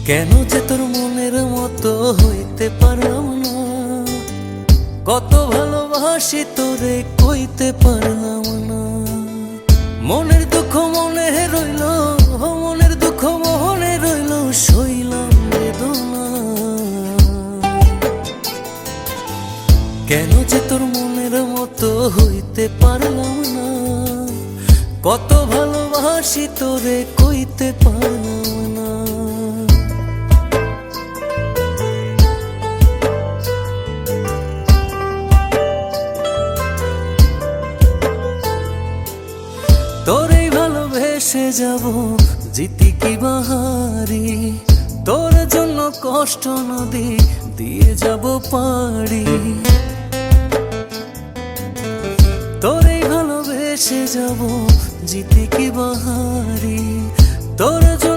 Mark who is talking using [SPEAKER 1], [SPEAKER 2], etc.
[SPEAKER 1] কেন যে তোর মনের মতো হইতে পারলাম না, কত ভালোবাসি তোরে কইতে পারলাম না। মনের দুঃখ মনে রইল, মনের দুঃখ মনে রইল, সইলাম বেদনা। কেন যে তোর মনের মতো হইতে পারলাম না, কত ভালোবাসি তোরে কইতে পারলাম না। তোরে ভালোবেসে যাব জিতি কি বাহারি, তোর জন্য কষ্ট নদী দিয়ে যাব পাড়ি। তোরে ভালোবেসে যাব জিতি কি বাহারি, তোর জন্য